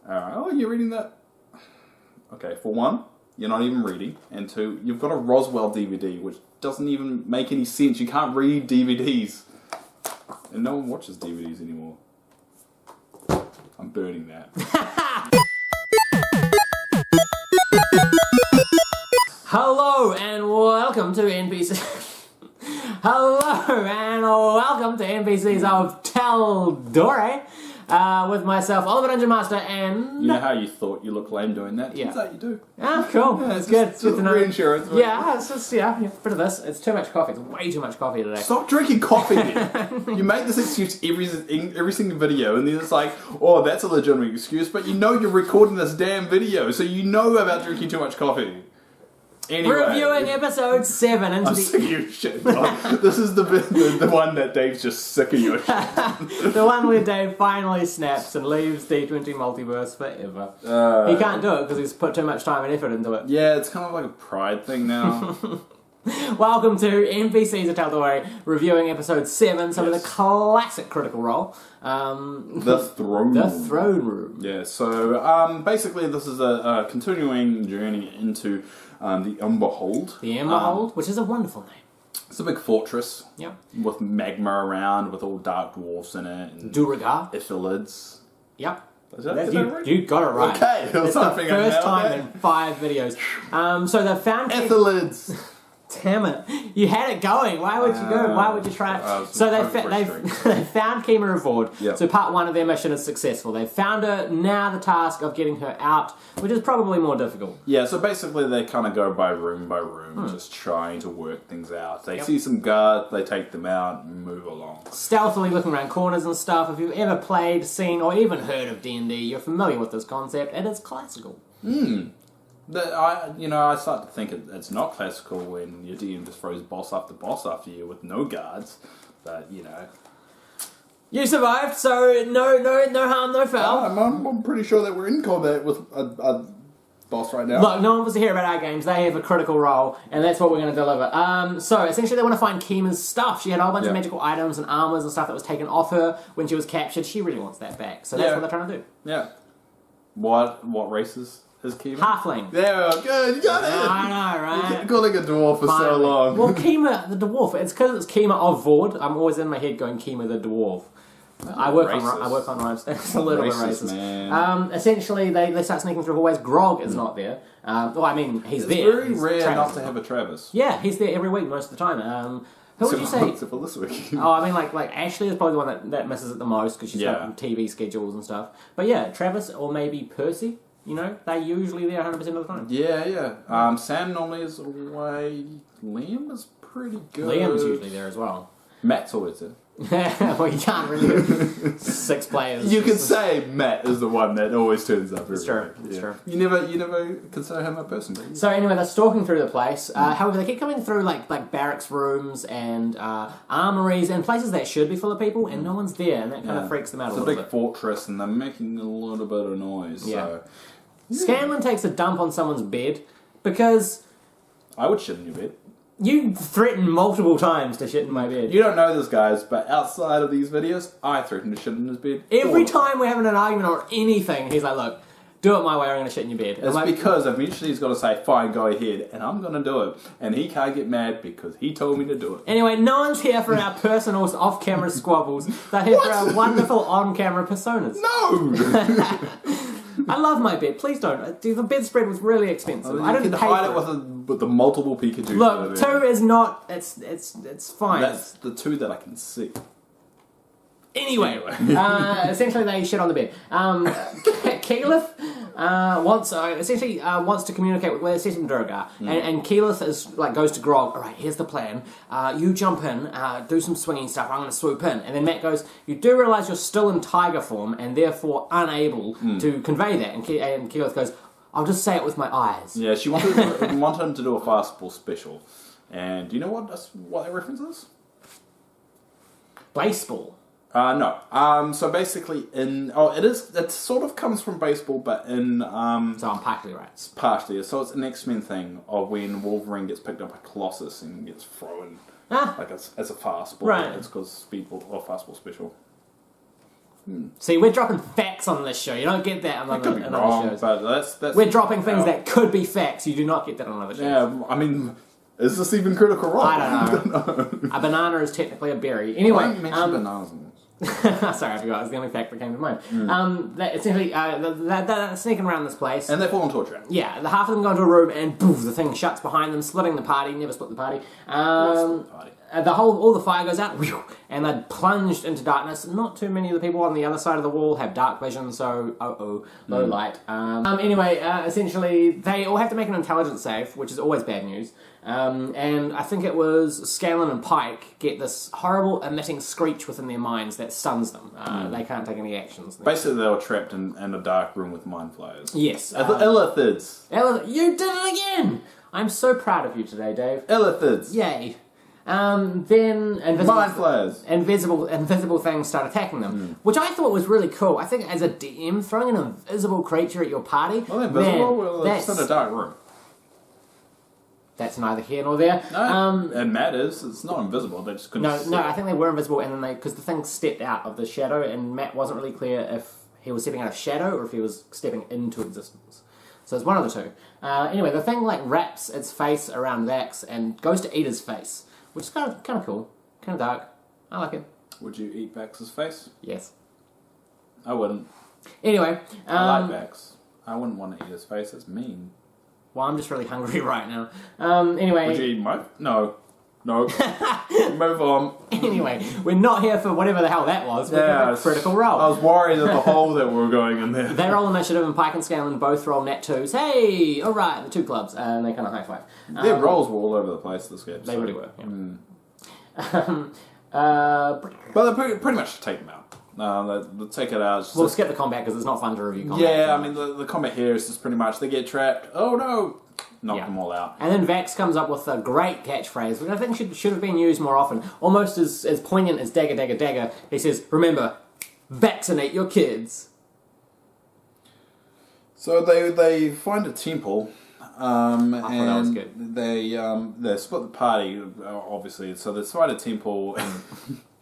Alright, oh, you're reading that? Okay, for one, you're not even reading. And two, you've got a Roswell DVD, which doesn't even make any sense. You can't read DVDs. And no one watches DVDs anymore. I'm burning that. Hello and welcome to NPCs. Hello and welcome to NPCs of Tal'Dorei. With myself, Oliver Dungeon Master, and... You know how you thought you looked lame doing that? Yeah. Turns out you do. Ah, cool. Yeah, it's good. It's good to know. Reinsurance. Yeah, it's just, yeah, bit of this. It's too much coffee. It's way too much coffee today. Stop drinking coffee, man. You make this excuse every single video, and then it's like, oh, that's a legitimate excuse, but you know you're recording this damn video, so you know about drinking too much coffee. Anyway, reviewing episode 7 into I'm sick of your shit. This is the one that Dave's just sick of your shit. The one where Dave finally snaps and leaves D20 Multiverse forever. He can't do it because he's put too much time and effort into it. Yeah, it's kind of like a pride thing now. Welcome to NPCs of Tal'Dorei, reviewing episode 7, some of the classic Critical Role. The Throne Room. The Throne Room. Yeah, so basically this is a continuing journey into the Umberhold. The Umberhold, which is a wonderful name. It's a big fortress. Yep. With magma around, with all dark dwarfs in it. And Duragar. Ithilids. Yep. You got it right. Okay, it's the first time in 5 videos. So they found... Ithilids. Damn it. You had it going. Why would you go? Why would you try it? So they found Kima aboard. Yep. So part 1 of their mission is successful. They found her. Now the task of getting her out, which is probably more difficult. Yeah, so basically they kind of go by room, just trying to work things out. They see some guards, they take them out and move along. Stealthily looking around corners and stuff. If you've ever played, seen, or even heard of D&D, you're familiar with this concept, and it's classical. I start to think it's not classical when your DM just throws boss after you with no guards. But, You survived, so no harm, no foul. I'm pretty sure that we're in combat with a boss right now. Look, no one wants to hear about our games. They have a critical role, and that's what we're going to deliver. So, essentially, they want to find Kima's stuff. She had a whole bunch of magical items and armors and stuff that was taken off her when she was captured. She really wants that back, so that's what they're trying to do. Yeah. What races? Kima? Halfling. There we go. Good, you got it. I know, right? You've been calling a dwarf for so long. Well, Kima the dwarf. It's because it's Kima of Vord. I'm always in my head going Kima the dwarf. I work on rhymes. It's a little bit racist. Man. Essentially, they start sneaking through hallways. Grog is not there. He's there. It's very rare not to have a Travis. Yeah, he's there every week most of the time. Who would you say? Except for this week. like Ashley is probably the one that misses it the most because she's got TV schedules and stuff. But yeah, Travis or maybe Percy. They're usually there 100% of the time. Yeah. Sam normally is away. Liam is pretty good. Liam's usually there as well. Matt's always there. Well, you can't really have 6 players. You can say Matt is the one that always turns up. It's true. It's true. You never consider him a person. So anyway, they're stalking through the place. However, they keep coming through like barracks rooms and armories and places that should be full of people, and no one's there, and that kind of freaks them out a little bit. It's a big fortress, and they're making a little bit of noise. Yeah. So. Scanlan takes a dump on someone's bed because... I would shit in your bed. You threatened multiple times to shit in my bed. You don't know this, guys, but outside of these videos, I threatened to shit in his bed. Every time we're having an argument or anything, he's like, look, do it my way or I'm going to shit in your bed. It's because eventually he's got to say, fine, go ahead, and I'm going to do it. And he can't get mad because he told me to do it. Anyway, no one's here for our personal off-camera squabbles. They're here for our wonderful on-camera personas. No! I love my bed. Please don't. The bedspread was really expensive. I didn't pay hide for it with the multiple Pikachu. Look, 2 is not. It's fine. That's the 2 that I can see. Anyway. Essentially they shit on the bed. Keyleth wants to communicate with where Set and Duragar, and Keyleth goes to Grog. All right, here's the plan. You jump in, do some swinging stuff. I'm going to swoop in, and then Matt goes. You do realise you're still in tiger form and therefore unable to convey that. And Keyleth goes, I'll just say it with my eyes. Yeah, she wanted him to do a fastball special, and do you know what that reference is? Baseball. No. So basically, it sort of comes from baseball, but in So I'm partly right. It's partially. So it's an X-Men thing of when Wolverine gets picked up by Colossus and gets thrown as a fastball. Right. It's called speedball or fastball special. See, we're dropping facts on this show. You don't get that on Could be other wrong, shows. but that's We're dropping things that could be facts. You do not get that on other shows. Yeah, I mean, is this even critical role? I don't know. A banana is technically a berry. Anyway, I mentioned bananas in this. sorry, I forgot. It was the only fact that came to mind. Essentially, they're sneaking around this place. And they fall into a trap. Yeah, the half of them go into a room and boom, the thing shuts behind them, splitting the party. Never split the party. All the fire goes out, and they're plunged into darkness. Not too many of the people on the other side of the wall have dark vision, so low light. Anyway, essentially, they all have to make an intelligence save, which is always bad news. And I think it was Scanlan and Pike get this horrible emitting screech within their minds that stuns them. They can't take any actions. Basically, they were trapped in a dark room with mind flayers. Yes. Illithids. You did it again! I'm so proud of you today, Dave. Illithids. Yay. Then mind flayers. Invisible things start attacking them, which I thought was really cool. I think as a DM, throwing an invisible creature at your party, Well, they're invisible. Well, they're just in a dark room. That's neither here nor there. No, it matters. It's not invisible. They just couldn't see. No, I think they were invisible, and then because the thing stepped out of the shadow, and Matt wasn't really clear if he was stepping out of shadow or if he was stepping into existence. So it's one of the two. Anyway, the thing wraps its face around Vax and goes to eat his face, which is kind of cool, kind of dark. I like it. Would you eat Vax's face? Yes. I wouldn't. Anyway, I like Vax. I wouldn't want to eat his face. It's mean. Well, I'm just really hungry right now. Anyway... Would you eat my... No. Move on. Anyway, we're not here for whatever the hell that was. We're here for Critical Role. I was worried at the hole that we were going in there. They roll initiative, and Pike and Scanlan both roll nat 2s. Hey! Alright, the 2 clubs. And they kind of high five. Their rolls were all over the place this game. They really were, yeah. But they pretty much take them out. They take it out. We'll skip the combat because it's not fun to review combat. Yeah, I mean, the combat here is just pretty much they get trapped. Oh no! Knock them all out. And then Vax comes up with a great catchphrase, which I think should have been used more often. Almost as poignant as dagger, dagger, dagger. He says, remember, vaccinate your kids. So they find a temple. I thought that was good. They split the party, obviously. So they find a temple.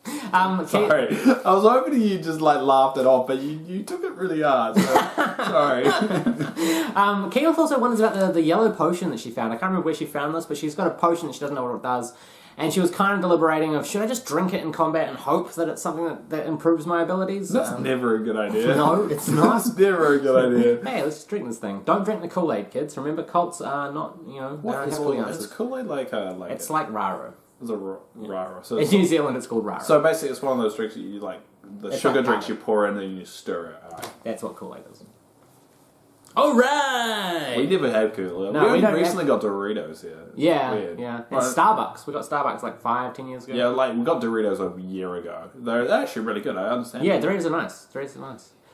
Sorry, I was hoping you just laughed it off, but you took it really hard. So, sorry. Kima also wonders about the yellow potion that she found. I can't remember where she found this, but she's got a potion that she doesn't know what it does. And she was kind of deliberating of, should I just drink it in combat and hope that it's something that improves my abilities? That's never a good idea. No, it's not. That's never a good idea. Hey, let's just drink this thing. Don't drink the Kool-Aid, kids. Remember, cults are not, What is Kool-Aid? Is Kool-Aid it's like Raro. It's a Raro. So in New Zealand, it's called Raro. So basically, it's one of those drinks that you It's sugar like drinks powder. you pour in and you stir it. All right. That's what Kool-Aid is. All right. We never had Kool-Aid. No, we we don't recently got Doritos here. Yeah, Weird. yeah. And Right. Starbucks. We got Starbucks 5-10 years ago. Yeah, we got Doritos a year ago. They're actually really good. I understand. Yeah, Doritos are nice.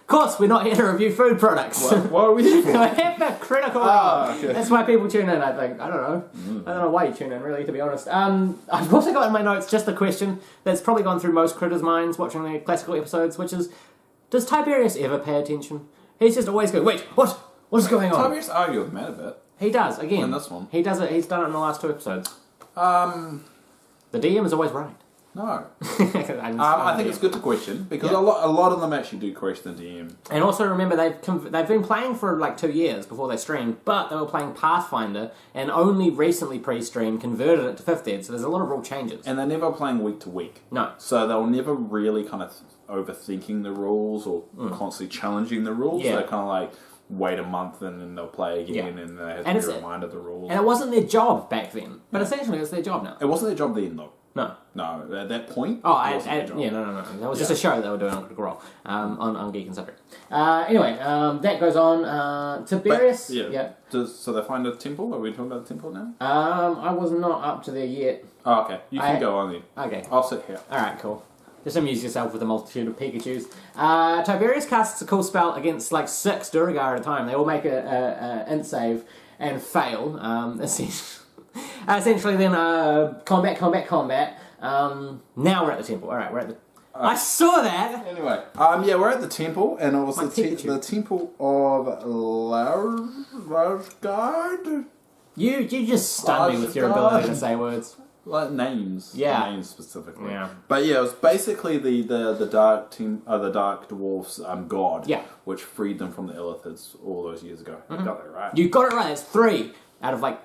Of course, we're not here to review food products. What are we here for? We're here for Critical Role. Okay. That's why people tune in, I think. I don't know. I don't know why you tune in, really, to be honest. I've also got in my notes just a question that's probably gone through most critters' minds watching the classical episodes, which is, does Tiberius ever pay attention? He's just always going, wait, what? What is going on? Tiberius argued with Matt a bit. He does, again. In this one. He does it. He's done it in the last 2 episodes. The DM is always right. No. I I think it's good to question, because a lot of them actually do question the DM. And also remember, they've been playing for 2 years before they streamed, but they were playing Pathfinder, and only recently pre-stream converted it to 5th ed, so there's a lot of rule changes. And they're never playing week to week. No. So they're never really kind of overthinking the rules or constantly challenging the rules. Yeah. They're kind of wait a month and then they'll play again and they have to be reminded of the rules. And it wasn't their job back then, but essentially it's their job now. It wasn't their job then, though. No. No, at that point, Oh, it wasn't their job. no. That was just a show they were doing on Critical Role, on Geek and Subject. Anyway, that goes on. Tiberius. So they find a temple? Are we talking about the temple now? I was not up to there yet. Oh, okay. You can go on then. Okay. I'll sit here. Alright, cool. Just amuse yourself with a multitude of Pikachus. Tiberius casts a cool spell against 6 Duragar at a time. They all make a int save and fail. Essentially then, combat. Now we're at the temple. Alright, we're at the... I saw that! Anyway, we're at the temple, and it was the temple of Larsgard. You just stunned me with your ability to say words. like names. Yeah. Names specifically. Yeah. But yeah, it was basically the dark team, the Dark Dwarfs god. Yeah. Which freed them from the Illithids all those years ago. You got that right. You got it right. It's 3 out of like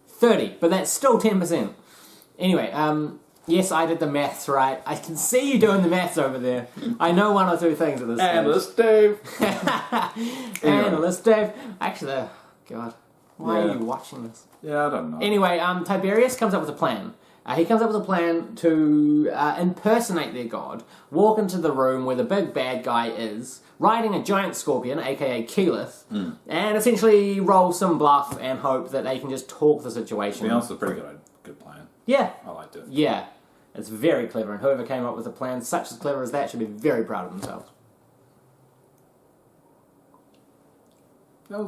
30, but that's still 10%. Anyway, yes, I did the maths right. I can see you doing the maths over there. I know 1 or 2 things at this stage. Analyst Dave. Analyst Dave. Actually, God, why are you watching this? Yeah, I don't know. Anyway, Tiberius comes up with a plan. He comes up with a plan to impersonate their god, walk into the room where the big bad guy is, riding a giant scorpion, aka Keyleth, and essentially roll some bluff and hope that they can just talk the situation. To be honest, it's a pretty good plan. Yeah. I liked it. Yeah. It's very clever, and whoever came up with a plan such as clever as that should be very proud of themselves.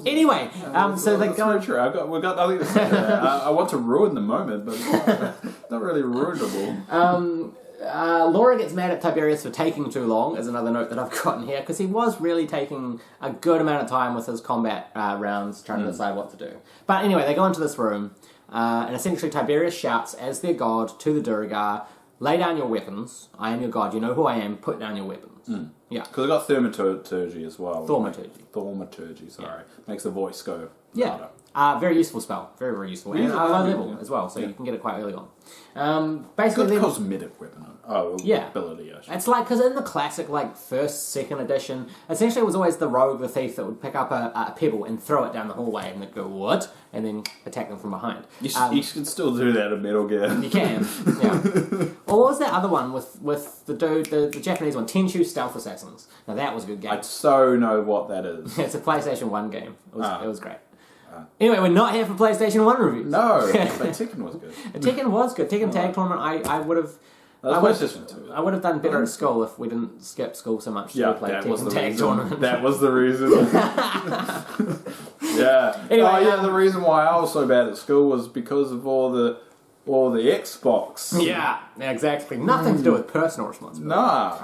Anyway, so they go. True. We've got nothing to say there. I want to ruin the moment, but it's not really ruinable. Laura gets mad at Tiberius for taking too long, is another note that I've gotten here, because he was really taking a good amount of time with his combat rounds trying to decide what to do. But anyway, they go into this room, and essentially Tiberius shouts as their god to the Duergar, lay down your weapons, I am your god, you know who I am, put down your weapons. Yeah. Because they've got thaumaturgy as well. Thaumaturgy, sorry. Makes the voice go louder. Very useful spell. Very, very useful. And low level as well, so you can get it quite early on. Basically, good cosmetic weapon. Ability, actually. It's like, because in the classic, like, 1st, 2nd edition, essentially it was always the rogue, the thief, that would pick up a pebble and throw it down the hallway, and they'd go, what? And then attack them from behind. You can still do that in Metal Gear. You can, yeah. Or what was that other one with the dude, the Japanese one, Tenchu Stealth Assassins? Now that was a good game. I so know what that is. It's a PlayStation 1 game. It was great. Anyway, we're not here for PlayStation 1 reviews. No, but Tekken was good. Tekken was good. Tekken Tag Tournament, I would have... I would have done better at school if we didn't skip school so much to play Tekken Tag Tournament. That was the reason. Yeah. Anyway, the reason why I was so bad at school was because of all the Xbox. Yeah, exactly. Nothing to do with personal responsibility. Nah.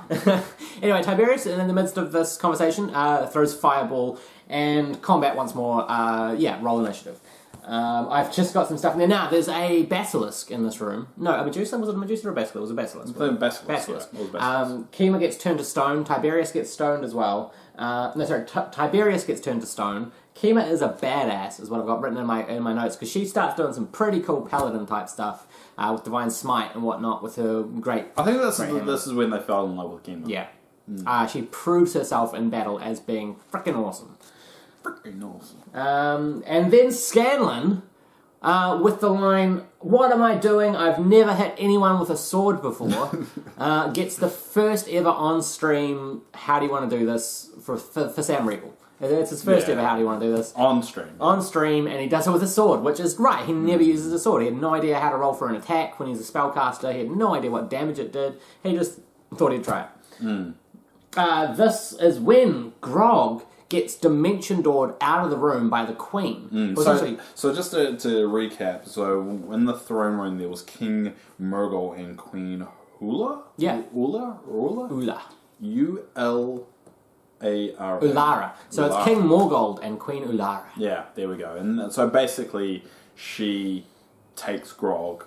Anyway, Tiberius, in the midst of this conversation, throws Fireball and combat once more. Roll initiative. I've just got some stuff in there. Now, there's a Basilisk in this room. No, a Medusa? Was it a Medusa or a Basilisk? It was a Basilisk. Basilisk. Kima gets turned to stone. Tiberius gets stoned as well. Tiberius gets turned to stone. Kima is a badass, is what I've got written in my notes, because she starts doing some pretty cool paladin type stuff with Divine Smite and whatnot with her great. I think this is when they fell in love with Kima. Yeah. She proves herself in battle as being frickin' awesome. And then Scanlan, with the line, "What am I doing? I've never hit anyone with a sword before," gets the first ever on-stream, how do you want to do this, for Sam Riegel. It's his first ever, how do you want to do this? On stream, and he does it with a sword, which is right. He never uses a sword. He had no idea how to roll for an attack when he's a spellcaster. He had no idea what damage it did. He just thought he'd try it. This is when Grog gets dimension doored out of the room by the Queen. So just to recap, so in the throne room there was King Murgle and Queen Hula? Yeah. Ula? Ulara. So it's King Morgold and Queen Ulara. Yeah, there we go. And so basically she takes Grog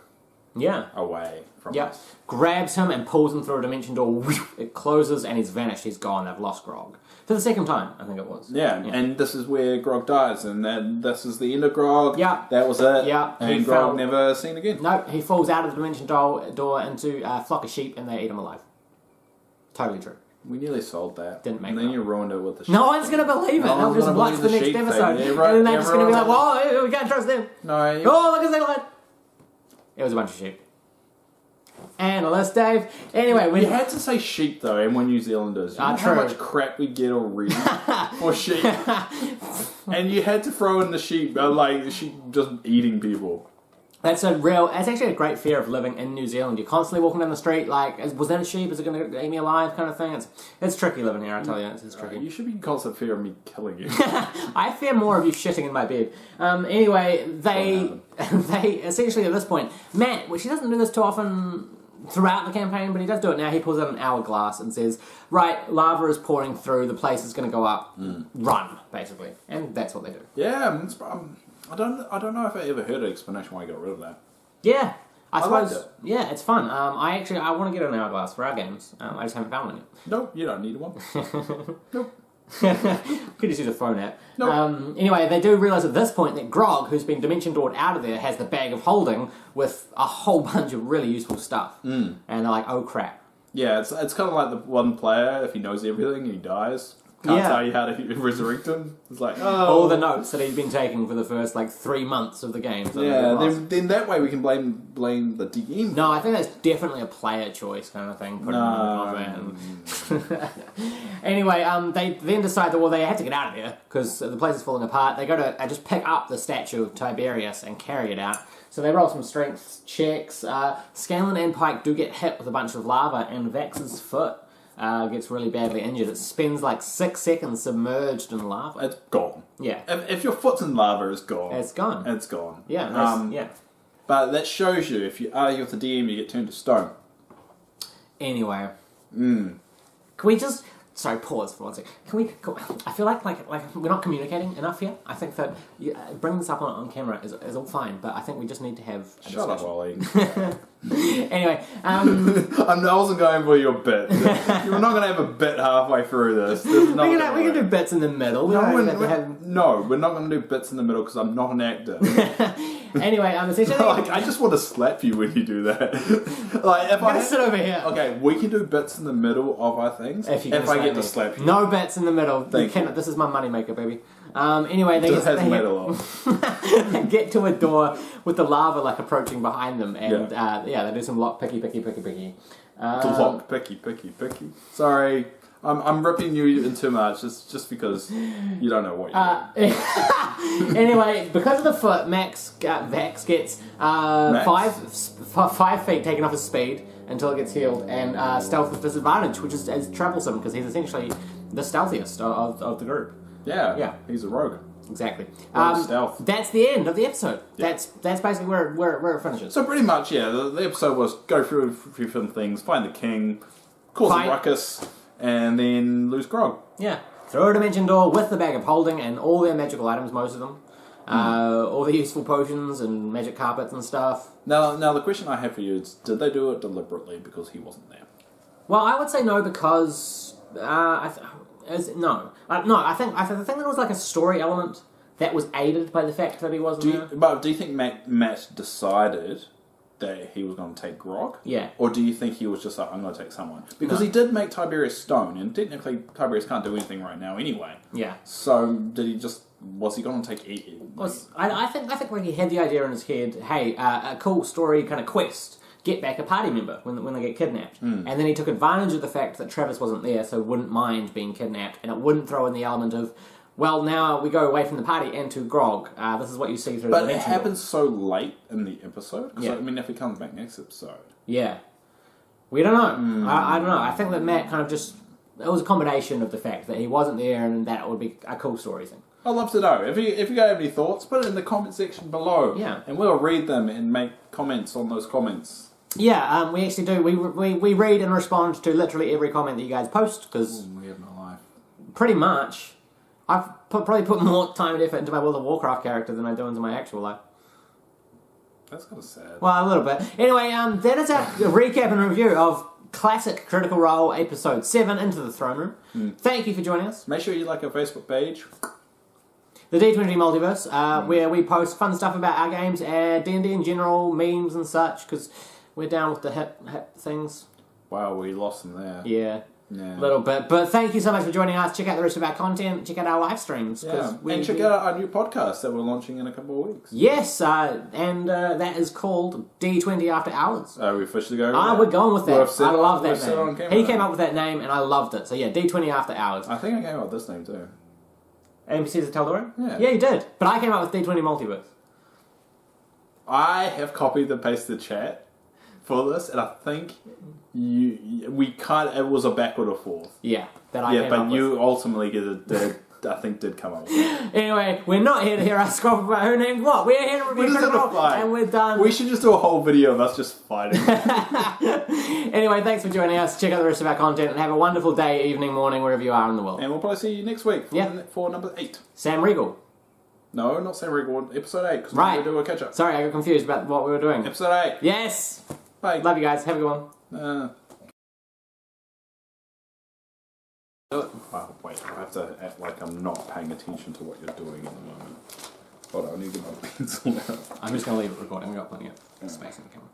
away from us. Grabs him and pulls him through a dimension door. It closes and he's vanished. He's gone. They've lost Grog. For the second time, I think it was. Yeah, and this is where Grog dies, and this is the end of Grog. Yeah. That was it. Yeah. And Grog never seen again. No, he falls out of the dimension door into a flock of sheep, and they eat him alive. Totally true. We nearly sold that. Didn't make it. And then you ruined it with the sheep. No one's going to believe it. They'll just watch the next episode. And then they're just going to be like, whoa, we can't trust them. No. Look at that light. It was a bunch of sheep. Analyst Dave. Anyway, we had to say sheep though, and we're New Zealanders. You know how much crap we get already for sheep, and you had to throw in the sheep, like sheep just eating people. That's actually a great fear of living in New Zealand. You're constantly walking down the street, like, was that a sheep? Is it going to eat me alive? Kind of thing. It's tricky living here, I tell you. It's tricky. You should be in constant fear of me killing you. I fear more of you shitting in my bed. Anyway, they essentially at this point, Matt, which he doesn't do this too often throughout the campaign, but he does do it now. He pulls out an hourglass and says, right, lava is pouring through, the place is going to go up, run, basically. And that's what they do. Yeah, I don't know if I ever heard an explanation why he got rid of that. Yeah. I liked suppose, it. yeah, it's fun. I want to get an hourglass for our games. I just haven't found one yet. No, you don't need one. Nope. Could just use a phone app. Nope. Anyway, they do realise at this point that Grog, who's been dimension doored out of there, has the bag of holding with a whole bunch of really useful stuff. And they're like, oh crap. Yeah, it's kind of like the one player, if he knows everything and he dies, can't tell you how to resurrect him. It's like, oh. All the notes that he's been taking for the first, 3 months of the game. So then that way we can blame the DM. No, I think that's definitely a player choice kind of thing. Anyway, they then decide that, they have to get out of here because the place is falling apart. They go to just pick up the statue of Tiberius and carry it out. So they roll some strength checks. Scanlan and Pike do get hit with a bunch of lava, and Vax's foot gets really badly injured. It spends 6 seconds submerged in lava. It's gone. Yeah. If your foot's in lava, it's gone. It's gone. It's gone. Yeah. Yeah. But that shows you, if you argue with the DM, you get turned to stone. Anyway. Can we just... Sorry, pause for 1 second. I feel like we're not communicating enough here. I think that bringing this up on camera is all fine, but I think we just need to have a Shut up, discussion. Ollie. Anyway, I wasn't going for your bit. You're not going to have a bit halfway through this. we can do bits in the middle. No, we're not going to do bits in the middle because I'm not an actor. Anyway, essentially... I just want to slap you when you do that. I'm going to sit over here. Okay, we can do bits in the middle of our things if I get to slap you. No bets in the middle. This is my moneymaker, baby. Anyway, they get to a door with the lava like behind them, and they do some lock picky. Lock picky. Sorry, I'm ripping you in too much. It's just because you don't know what you're doing. Anyway, because of the foot, Vax gets 5 feet taken off his speed until it gets healed, and stealth with disadvantage, which is troublesome because he's essentially the stealthiest of the group. Yeah, he's a rogue. Exactly. Stealth. That's the end of the episode. Yeah. That's basically where it finishes. So pretty much, the episode was go through a few fun things, find the king, cause a ruckus, and then lose Grog. Yeah. Through a dimension door with the bag of holding and all their magical items, most of them. All the useful potions and magic carpets and stuff. Now the question I have for you is, did they do it deliberately because he wasn't there? Well, I would say no because... I think there was a story element that was aided by the fact that he wasn't there. But do you think Matt decided that he was going to take Grog? Yeah. Or do you think he was just like, I'm going to take someone? Because he did make Tiberius stone, and technically Tiberius can't do anything right now anyway. Yeah. So was he going to take... I think he had the idea in his head, hey, a cool story kind of quest. Get back a party member when they get kidnapped. And then he took advantage of the fact that Travis wasn't there, so wouldn't mind being kidnapped, and it wouldn't throw in the element of, well, now we go away from the party and to Grog. This is what you see through the dimension. But it happens so late in the episode. Yeah. I mean, if he comes back next episode. Yeah. We don't know. I don't know. I think that Matt kind of just... It was a combination of the fact that he wasn't there and that would be a cool story thing. I'd love to know. If you guys have any thoughts, put it in the comment section below. Yeah. And we'll read them and make comments on those comments. Yeah, we actually do. We read and respond to literally every comment that you guys post, because... we have no life. Pretty much. I've probably put more time and effort into my World of Warcraft character than I do into my actual life. That's kind of sad. Well, a little bit. Anyway, that is our recap and review of Classic Critical Role Episode 7, Into the Throne Room. Thank you for joining us. Make sure you like our Facebook page. The D20 Multiverse, where we post fun stuff about our games, D&D in general, memes and such, because... We're down with the hip things. Wow, we lost them there. Yeah. A little bit. But thank you so much for joining us. Check out the rest of our content. Check out our live streams. And check out our new podcast that we're launching in a couple of weeks. Yes, and that is called D20 After Hours. Are we officially going with that? We're going with that. I love that name. He came up with that name and I loved it. So yeah, D20 After Hours. I think I came up with this name too. NPCs at Tal'Dorei? Yeah, you did. But I came up with D20 Multiverse. I have copied and pasted the chat for this, and I think it was a backward or forth. Yeah, that I came up with. You ultimately did come up with it. Anyway, we're not here to hear us scoff about who named what. We're here to review Critical, and we're done. We should just do a whole video of us just fighting. Anyway, thanks for joining us. Check out the rest of our content, and have a wonderful day, evening, morning, wherever you are in the world. And we'll probably see you next week for number 8. Sam Regal. No, not same record. Episode 8, because Right. we're going to do a catch-up. Sorry, I got confused about what we were doing. Episode 8. Yes! Bye. Love you guys. Have a good one. Do it. Oh, wait, I have to act like I'm not paying attention to what you're doing at the moment. Hold on, I need to get my pencil out. I'm just going to leave it recording. We've got plenty of space in the camera.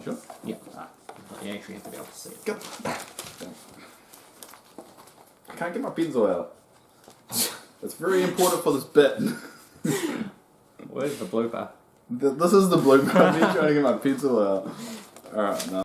Sure? Yeah. You actually have to be able to see it. Go. I can't get my pencil out. It's very important for this bit. Where's the blooper? This is the blooper. I'm trying to get my pencil out. Alright, no.